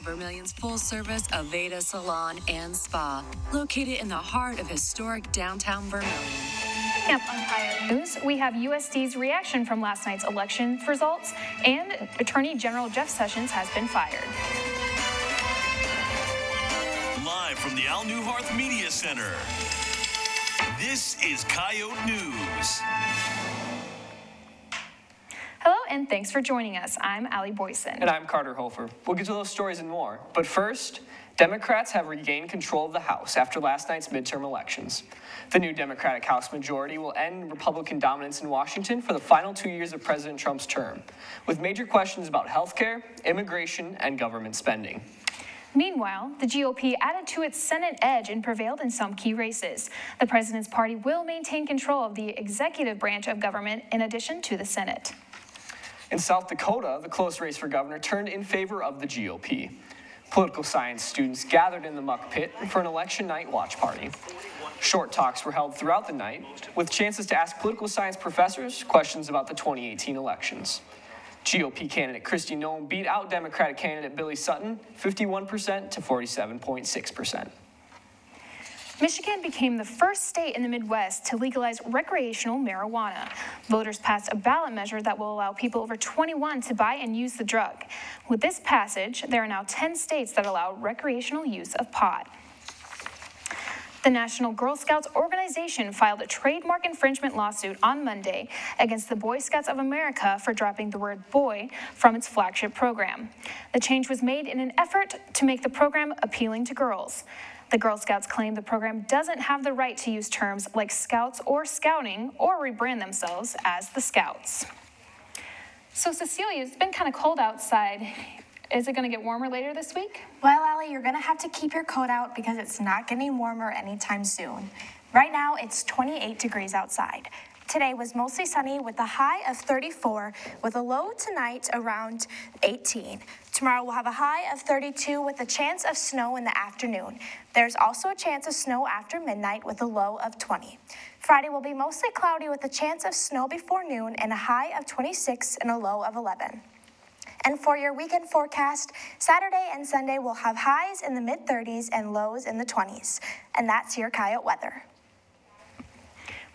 Vermilion's full-service Aveda Salon and Spa, located in the heart of historic downtown Vermilion. Up on Coyote News, we have USD's reaction from last night's election results, and Attorney General Jeff Sessions has been fired. Live from the Al Newharth Media Center, this is Coyote News. Hello, and thanks for joining us. I'm Allie Boyson. And I'm Carter Hofer. We'll get to those stories and more. But first, Democrats have regained control of the House after last night's midterm elections. The new Democratic House majority will end Republican dominance in Washington for the final 2 years of President Trump's term, with major questions about health care, immigration, and government spending. Meanwhile, the GOP added to its Senate edge and prevailed in some key races. The president's party will maintain control of the executive branch of government in addition to the Senate. In South Dakota, the close race for governor turned in favor of the GOP. Political science students gathered in the muck pit for an election night watch party. Short talks were held throughout the night, with chances to ask political science professors questions about the 2018 elections. GOP candidate Kristi Noem beat out Democratic candidate Billy Sutton 51% to 47.6%. Michigan became the first state in the Midwest to legalize recreational marijuana. Voters passed a ballot measure that will allow people over 21 to buy and use the drug. With this passage, there are now 10 states that allow recreational use of pot. The National Girl Scouts organization filed a trademark infringement lawsuit on Monday against the Boy Scouts of America for dropping the word boy from its flagship program. The change was made in an effort to make the program appealing to girls. The Girl Scouts claim the program doesn't have the right to use terms like scouts or scouting or rebrand themselves as the Scouts. So Cecilia, it's been kind of cold outside. Is it going to get warmer later this week? Well, Allie, you're going to have to keep your coat out because it's not getting warmer anytime soon. Right now, it's 28 degrees outside. Today was mostly sunny with a high of 34, with a low tonight around 18. Tomorrow we'll have a high of 32 with a chance of snow in the afternoon. There's also a chance of snow after midnight with a low of 20. Friday will be mostly cloudy with a chance of snow before noon and a high of 26 and a low of 11. And for your weekend forecast, Saturday and Sunday will have highs in the mid-30s and lows in the 20s. And that's your Coyote weather.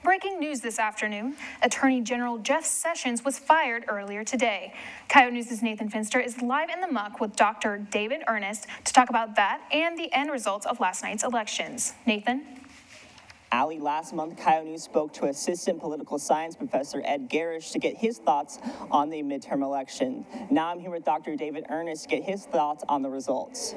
Breaking news this afternoon, Attorney General Jeff Sessions was fired earlier today. Coyote News' Nathan Finster is live in the muck with Dr. David Ernest to talk about that and the end results of last night's elections. Nathan? Allie, last month, Coyote News spoke to Assistant Political Science Professor Ed Garish to get his thoughts on the midterm election. Now I'm here with Dr. David Ernest to get his thoughts on the results.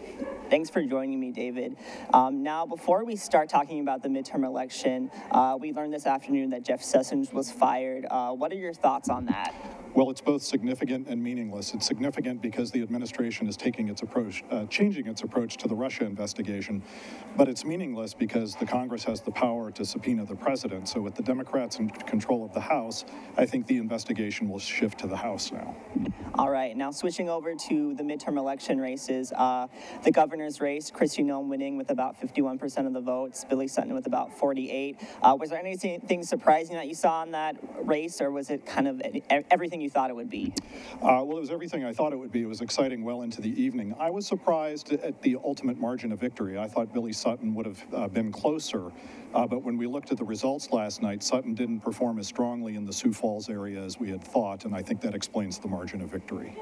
Thanks for joining me, David. Now, before we start talking about the midterm election, we learned this afternoon that Jeff Sessions was fired. What are your thoughts on that? Well, it's both significant and meaningless. It's significant because the administration is taking its approach, changing its approach to the Russia investigation, but it's meaningless because the Congress has the power to subpoena the president. So with the Democrats in control of the House, I think the investigation will shift to the House now. All right, now switching over to the midterm election races, the governor's race, Kristi Noem winning with about 51% of the votes, Billy Sutton with about 48. Was there anything surprising that you saw in that race, or was it kind of everything you thought it would be? Well, it was everything I thought it would be. It was exciting well into the evening. I was surprised at the ultimate margin of victory. I thought Billy Sutton would have been closer, but when we looked at the results last night, Sutton didn't perform as strongly in the Sioux Falls area as we had thought, and I think that explains the margin of victory.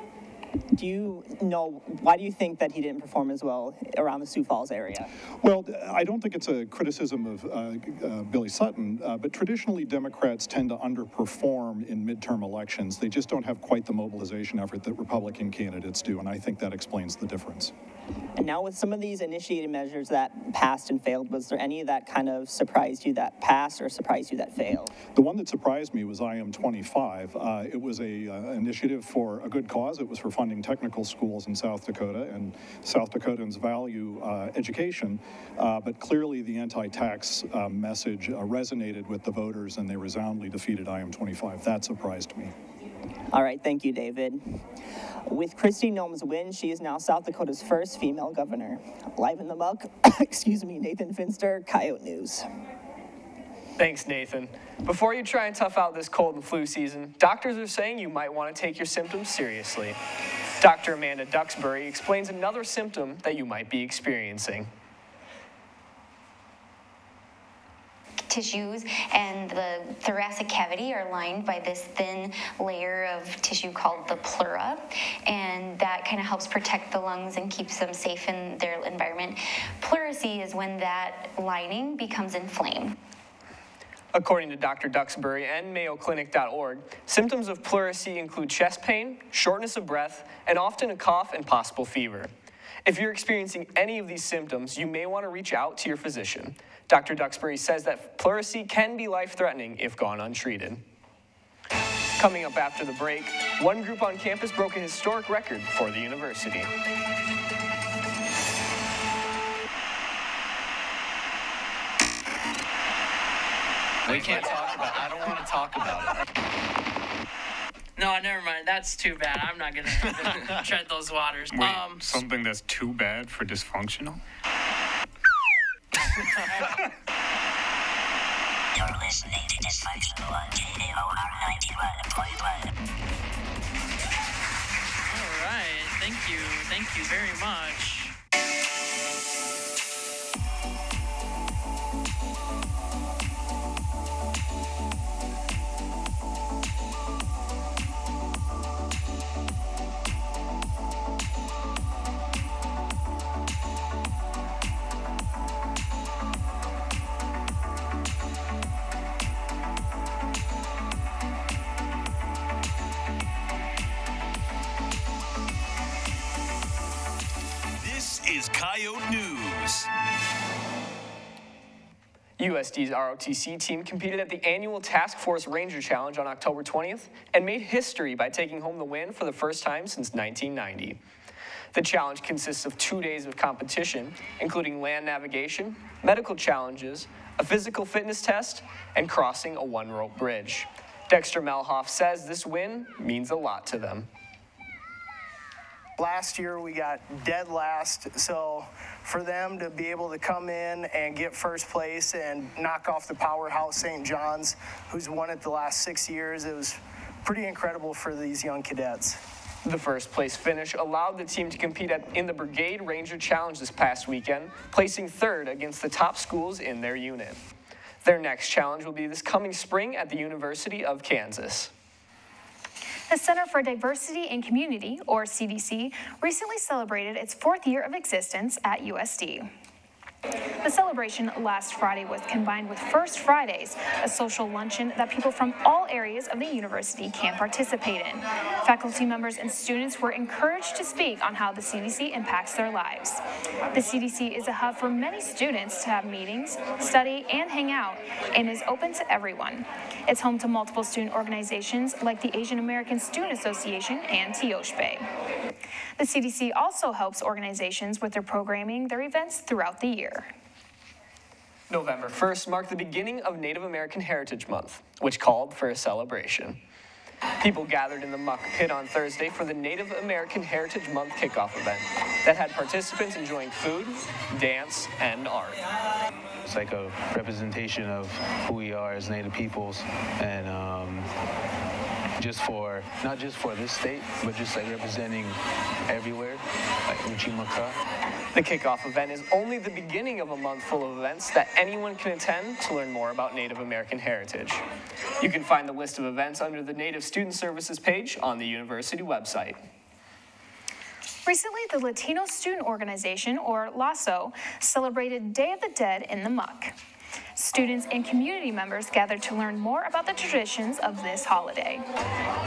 Do you know, why do you think that he didn't perform as well around the Sioux Falls area? Well, I don't think it's a criticism of Billy Sutton, but traditionally Democrats tend to underperform in midterm elections. They just don't have quite the mobilization effort that Republican candidates do, and I think that explains the difference. And now with some of these initiated measures that passed and failed, was there any that kind of surprised you that passed or surprised you that failed? The one that surprised me was IM25. It was a initiative for a good cause. It was for funding technical schools in South Dakota, and South Dakotans value education, but clearly the anti-tax message resonated with the voters, and they resoundingly defeated IM25. That surprised me. All right, thank you, David. With Kristi Noem's win, she is now South Dakota's first female governor. Live in the muck, excuse me, Nathan Finster, Coyote News. Thanks, Nathan. Before you try and tough out this cold and flu season, doctors are saying you might want to take your symptoms seriously. Dr. Amanda Duxbury explains another symptom that you might be experiencing. Tissues and the thoracic cavity are lined by this thin layer of tissue called the pleura, and that kind of helps protect the lungs and keeps them safe in their environment. Pleurisy is when that lining becomes inflamed. According to Dr. Duxbury and MayoClinic.org, symptoms of pleurisy include chest pain, shortness of breath, and often a cough and possible fever. If you're experiencing any of these symptoms, you may want to reach out to your physician. Dr. Duxbury says that pleurisy can be life-threatening if gone untreated. Coming up after the break, one group on campus broke a historic record for the university. We can't talk about it. I don't want to talk about it. No, never mind. That's too bad. I'm not going to tread those waters. Wait, something that's too bad for dysfunctional? You're listening to Dysfunctional on KOR 91.1. All right. Thank you. Thank you very much. This is Coyote News. USD's ROTC team competed at the annual Task Force Ranger Challenge on October 20th and made history by taking home the win for the first time since 1990. The challenge consists of 2 days of competition, including land navigation, medical challenges, a physical fitness test, and crossing a one-rope bridge. Dexter Melhoff says this win means a lot to them. Last year we got dead last, so for them to be able to come in and get first place and knock off the powerhouse St. John's, who's won it the last 6 years, it was pretty incredible for these young cadets. The first place finish allowed the team to compete in the Brigade Ranger Challenge this past weekend, placing third against the top schools in their unit. Their next challenge will be this coming spring at the University of Kansas. The Center for Diversity and Community, or CDC, recently celebrated its 4th year of existence at USD. The celebration last Friday was combined with First Fridays, a social luncheon that people from all areas of the university can participate in. Faculty members and students were encouraged to speak on how the CDC impacts their lives. The CDC is a hub for many students to have meetings, study, and hang out, and is open to everyone. It's home to multiple student organizations like the Asian American Student Association and TOSHPE. The CDC also helps organizations with their programming, their events throughout the year. November 1st marked the beginning of Native American Heritage Month, which called for a celebration. People gathered in the Muck Pit on Thursday for the Native American Heritage Month kickoff event that had participants enjoying food, dance, and art. It's like a representation of who we are as Native peoples, and not just for this state, but just like representing everywhere, like Uchimaka. The kickoff event is only the beginning of a month full of events that anyone can attend to learn more about Native American heritage. You can find the list of events under the Native Student Services page on the university website. Recently, the Latino Student Organization, or LASO, celebrated Day of the Dead in the Muck. Students and community members gathered to learn more about the traditions of this holiday.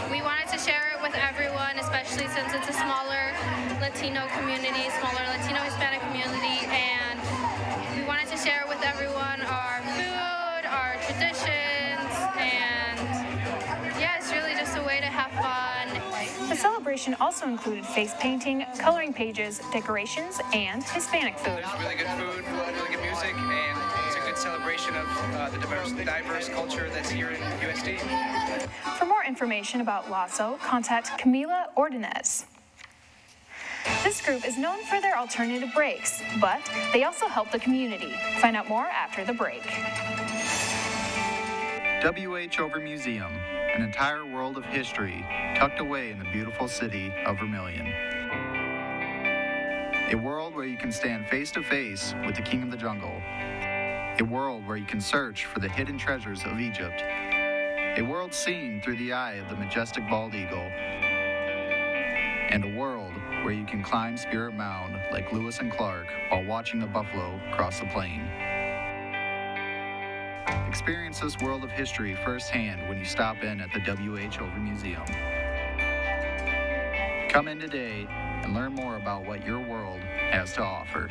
We wanted to share it with everyone, especially since it's a smaller Latino community, smaller Latino Hispanic community, and we wanted to share with everyone our food, our traditions, and yeah, it's really just a way to have fun. The celebration also included face painting, coloring pages, decorations, and Hispanic food. There's really good food, really good music, and it's a good celebration of the diverse culture that's here in USD. For more information about LASO, contact Camila Ordonez. This group is known for their alternative breaks, but they also help the community. Find out more after the break. WH over Museum. an entire world of history tucked away in the beautiful city of Vermilion. A world where you can stand face to face with the king of the jungle. A world where you can search for the hidden treasures of Egypt. A world seen through the eye of the majestic bald eagle. And a world where you can climb Spirit Mound like Lewis and Clark while watching the buffalo cross the plain. Experience this world of history firsthand when you stop in at the W.H. Over Museum. Come in today and learn more about what your world has to offer.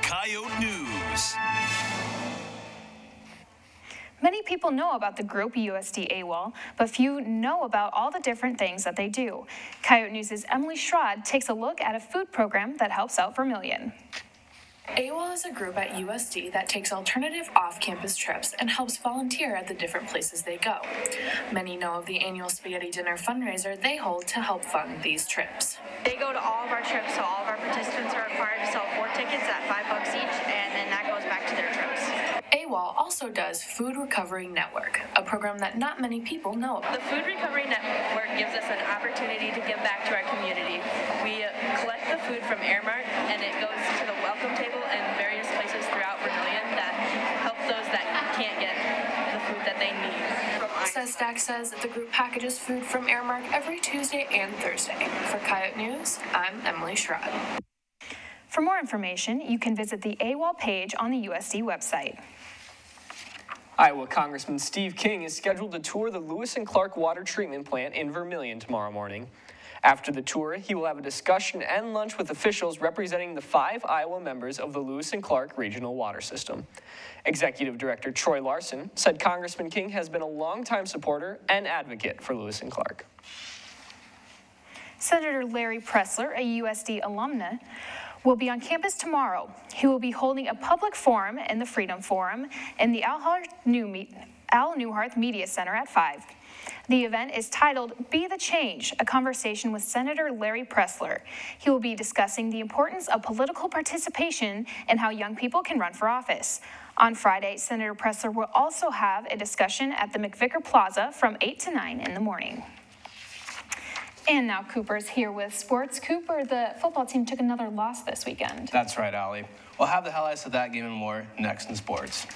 Coyote News. Many people know about the group USD AWOL, but few know about all the different things that they do. Coyote News' Emily Schrod takes a look at a food program that helps out Vermilion. AWOL is a group at USD that takes alternative off-campus trips and helps volunteer at the different places they go. Many know of the annual spaghetti dinner fundraiser they hold to help fund these trips. They go to all of our trips, so all of our participants are required to sell 4 tickets at $5 each, and then that goes back to their trips. AWOL also does Food Recovery Network, a program that not many people know about. The Food Recovery Network gives us an opportunity to give back to our community. We collect the food from Airmark, and it goes to the welcome table and various places throughout Vermilion that help those that can't get the food that they need. Stack says that the group packages food from Airmark every Tuesday and Thursday. For Coyote News, I'm Emily Schrod. For more information, you can visit the AWOL page on the USD website. Iowa Congressman Steve King is scheduled to tour the Lewis and Clark water treatment plant in Vermilion tomorrow morning. After the tour, he will have a discussion and lunch with officials representing the 5 Iowa members of the Lewis and Clark Regional Water System. Executive Director Troy Larson said Congressman King has been a longtime supporter and advocate for Lewis and Clark. Senator Larry Pressler, a USD alumna, will be on campus tomorrow. He will be holding a public forum in the Freedom Forum in the Al Neuharth Media Center at 5. The event is titled Be the Change, a conversation with Senator Larry Pressler. He will be discussing the importance of political participation and how young people can run for office. On Friday, Senator Pressler will also have a discussion at the McVicker Plaza from 8 to 9 in the morning. And now Cooper's here with sports. Cooper, the football team took another loss this weekend. That's right, Allie. We'll have the highlights of that game and more next in sports.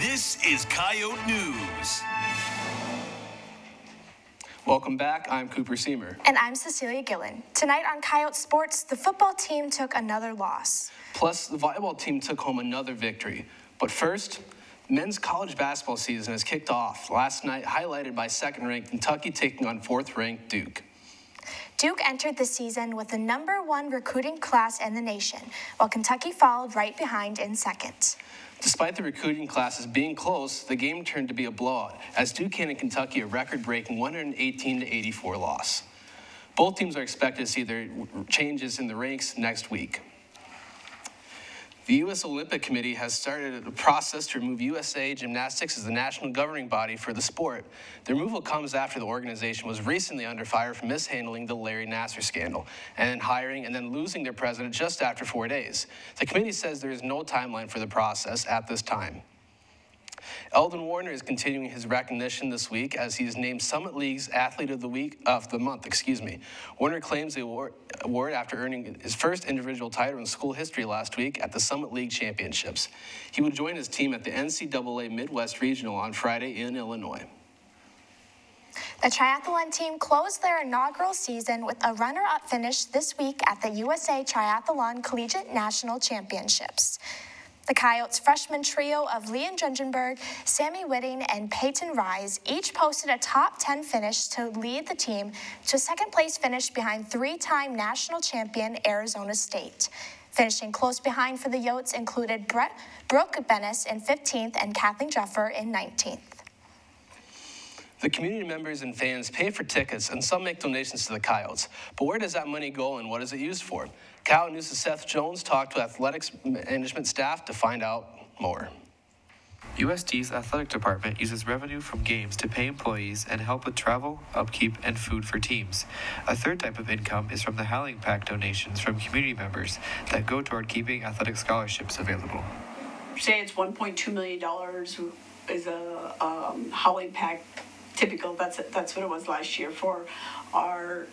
This is Coyote News. Welcome back. I'm Cooper Seamer. And I'm Cecilia Gillen. Tonight on Coyote Sports, the football team took another loss. Plus, the volleyball team took home another victory. But first, Men's college basketball season has kicked off last night, highlighted by second-ranked Kentucky taking on fourth-ranked Duke. Duke entered the season with the #1 recruiting class in the nation, while Kentucky followed right behind in second. Despite the recruiting classes being close, the game turned to be a blowout, as Duke handed Kentucky a record-breaking 118-84 loss. Both teams are expected to see their changes in the ranks next week. The U.S. Olympic Committee has started a process to remove USA Gymnastics as the national governing body for the sport. The removal comes after the organization was recently under fire for mishandling the Larry Nassar scandal and hiring and then losing their president just after 4 days. The committee says there is no timeline for the process at this time. Eldon Warner is continuing his recognition this week as he is named Summit League's Athlete of the Month. Warner claims the award after earning his first individual title in school history last week at the Summit League Championships. He will join his team at the NCAA Midwest Regional on Friday in Illinois. The triathlon team closed their inaugural season with a runner-up finish this week at the USA Triathlon Collegiate National Championships. The Coyotes freshman trio of Leah Drengenberg, Sammy Whitting, and Payton each posted a top 10 finish to lead the team to a second-place finish behind three-time national champion Arizona State. Finishing close behind for the Yotes included Brooke Bennis in 15th and Kathleen Jeffer in 19th. The community members and fans pay for tickets, and some make donations to the Coyotes. But where does that money go, and what is it used for? Coyote News' Seth Jones talked to athletics management staff to find out more. USD's athletic department uses revenue from games to pay employees and help with travel, upkeep, and food for teams. A third type of income is from the Howling Pack donations from community members that go toward keeping athletic scholarships available. Say it's $1.2 million is a Howling Pack typical. That's what it was last year for our.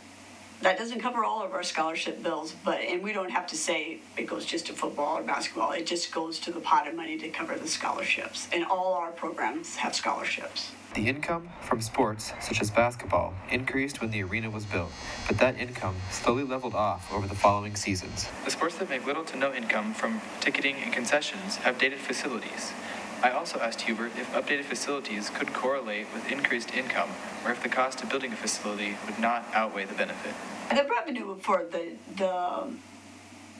That doesn't cover all of our scholarship bills, and we don't have to say it goes just to football or basketball. It just goes to the pot of money to cover the scholarships, and all our programs have scholarships. The income from sports, such as basketball, increased when the arena was built, but that income slowly leveled off over the following seasons. The sports that make little to no income from ticketing and concessions have dated facilities. I also asked Hubert if updated facilities could correlate with increased income, or if the cost of building a facility would not outweigh the benefit. The revenue for the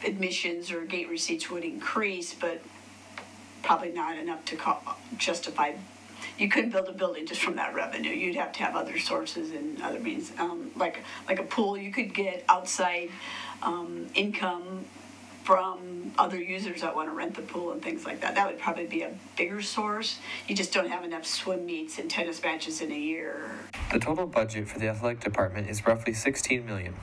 admissions or gate receipts would increase, but probably not enough to justify. You couldn't build a building just from that revenue. You'd have to have other sources and other means, like a pool. You could get outside income from other users that want to rent the pool and things like that. That would probably be a bigger source. You just don't have enough swim meets and tennis matches in a year. The total budget for the athletic department is roughly $16 million.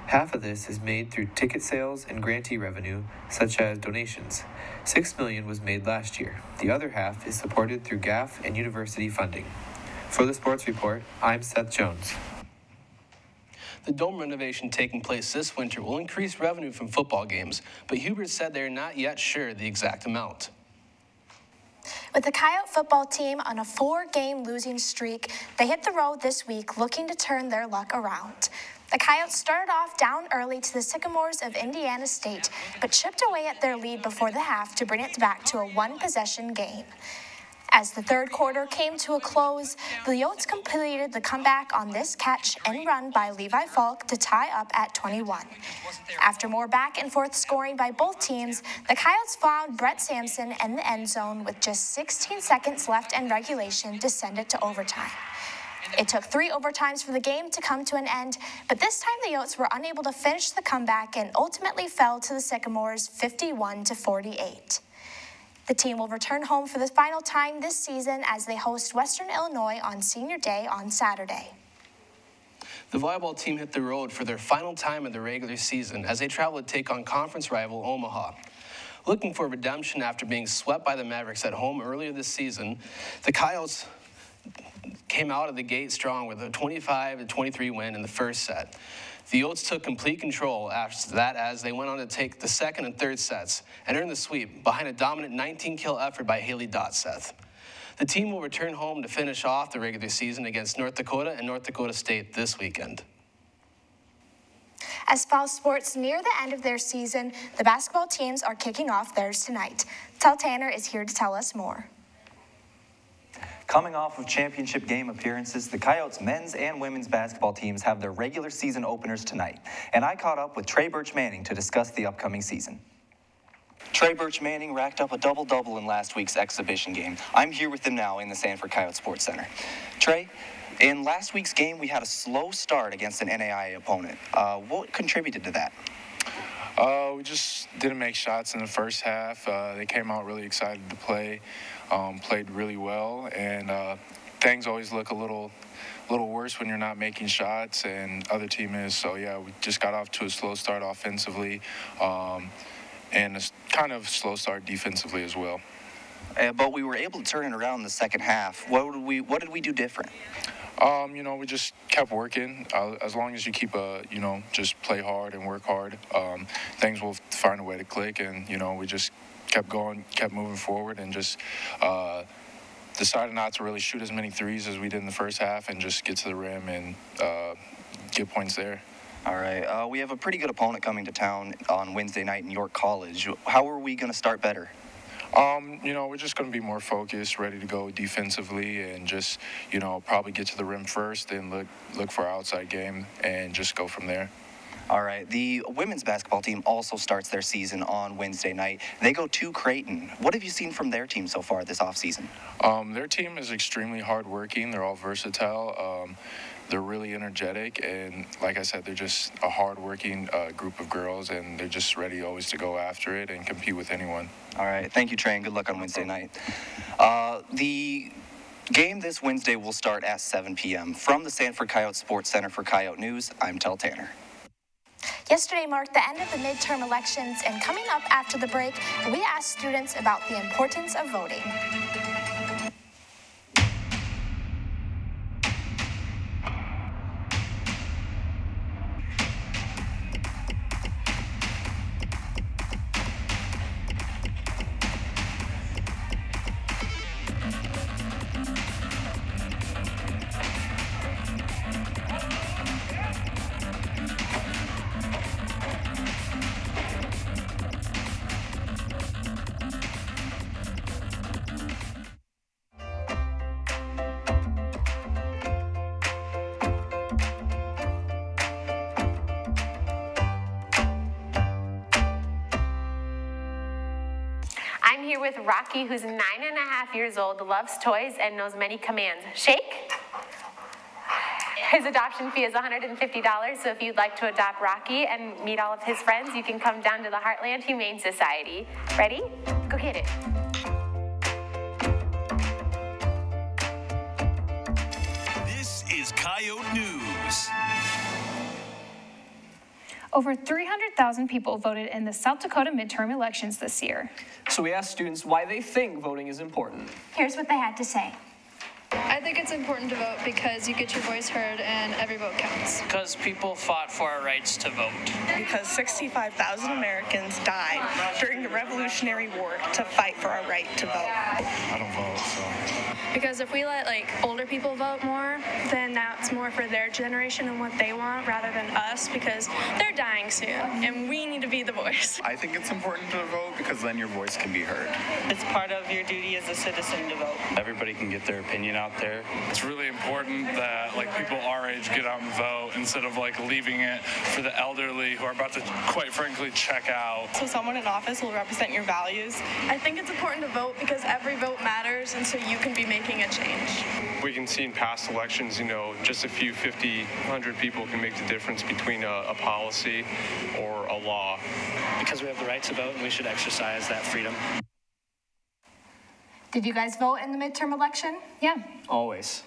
Half of this is made through ticket sales and grantee revenue, such as donations. $6 million was made last year. The other half is supported through GAF and university funding. For the Sports Report, I'm Seth Jones. The dome renovation taking place this winter will increase revenue from football games, but Hubert said they are not yet sure the exact amount. With the Coyote football team on a 4-game losing streak, they hit the road this week looking to turn their luck around. The Coyotes started off down early to the Sycamores of Indiana State, but chipped away at their lead before the half to bring it back to a one-possession game. As the third quarter came to a close, the Yotes completed the comeback on this catch and run by Levi Falk to tie up at 21. After more back-and-forth scoring by both teams, the Coyotes found Brett Sampson in the end zone with just 16 seconds left in regulation to send it to overtime. It took 3 overtimes for the game to come to an end, but this time the Yotes were unable to finish the comeback and ultimately fell to the Sycamores 51-48. The team will return home for the final time this season as they host Western Illinois on Senior Day on Saturday. The volleyball team hit the road for their final time in the regular season as they travel to take on conference rival Omaha. Looking for redemption after being swept by the Mavericks at home earlier this season, the Coyotes came out of the gate strong with a 25-23 win in the first set. The Yotes took complete control after that as they went on to take the second and third sets and earned the sweep behind a dominant 19-kill effort by Haley Dotseth. The team will return home to finish off the regular season against North Dakota and North Dakota State this weekend. As fall sports near the end of their season, the basketball teams are kicking off theirs tonight. Tel Tanner is here to tell us more. Coming off of championship game appearances, the Coyotes men's and women's basketball teams have their regular season openers tonight. And I caught up with Trey Birch-Manning to discuss the upcoming season. Trey Birch-Manning racked up a double-double in last week's exhibition game. I'm here with him now in the Sanford Coyote Sports Center. Trey, in last week's game, we had a slow start against an NAIA opponent. What contributed to that? We just didn't make shots in the first half. They came out really excited to play, played really well, and things always look a little worse when you're not making shots, and other team is. So yeah, we just got off to a slow start offensively, and a kind of slow start defensively as well. But we were able to turn it around in the second half. What did we do different? We just kept working. As long as you keep just play hard and work hard, things will find a way to click. And, we just kept going, kept moving forward, and just decided not to really shoot as many threes as we did in the first half and just get to the rim and get points there. All right. We have a pretty good opponent coming to town on Wednesday night in York College. How are we going to start better? We're just going to be more focused, ready to go defensively, and just, probably get to the rim first, then look for our outside game and just go from there. All right. The women's basketball team also starts their season on Wednesday night. They go to Creighton. What have you seen from their team so far this offseason? Their team is extremely hardworking. They're all versatile. They're really energetic, and like I said, they're just a hardworking group of girls, and they're just ready always to go after it and compete with anyone. All right. Thank you, Trey, and good luck on Wednesday night. The game this Wednesday will start at 7 p.m. From the Sanford Coyote Sports Center for Coyote News, I'm Tel Tanner. Yesterday marked the end of the midterm elections, and coming up after the break, we asked students about the importance of voting. I'm here with Rocky, who's 9.5 years old, loves toys, and knows many commands. Shake. His adoption fee is $150, so if you'd like to adopt Rocky and meet all of his friends, you can come down to the Heartland Humane Society. Ready? Go get it. This is Coyote News. Over 300,000 people voted in the South Dakota midterm elections this year. So we asked students why they think voting is important. Here's what they had to say. I think it's important to vote because you get your voice heard and every vote counts. Because people fought for our rights to vote. Because 65,000 Americans died during the Revolutionary War to fight for our right to vote. I don't vote, so. Because if we let older people vote more, then that's more for their generation and what they want rather than us, because they're dying soon and we need to be the voice. I think it's important to vote because then your voice can be heard. It's part of your duty as a citizen to vote. Everybody can get their opinion out there. It's really important that people our age get out and vote instead of leaving it for the elderly who are about to, quite frankly, check out. So someone in office will represent your values. I think it's important to vote because every vote matters, and so you can be making a change. We can see in past elections, just a few 50, 100 people can make the difference between a policy or a law. Because we have the right to vote, and we should exercise that freedom. Did you guys vote in the midterm election? Yeah. Always.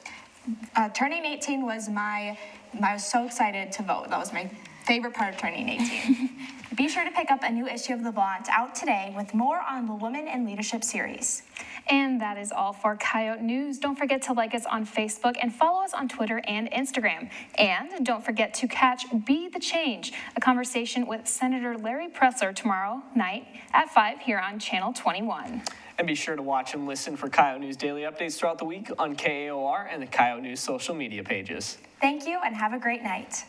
Turning 18 was I was so excited to vote. That was my favorite part of turning 18. Be sure to pick up a new issue of The Vaunt out today with more on the Women in Leadership series. And that is all for Coyote News. Don't forget to like us on Facebook and follow us on Twitter and Instagram. And don't forget to catch Be the Change, a conversation with Senator Larry Presser tomorrow night at 5 here on Channel 21. And be sure to watch and listen for Coyote News daily updates throughout the week on KAOR and the Coyote News social media pages. Thank you and have a great night.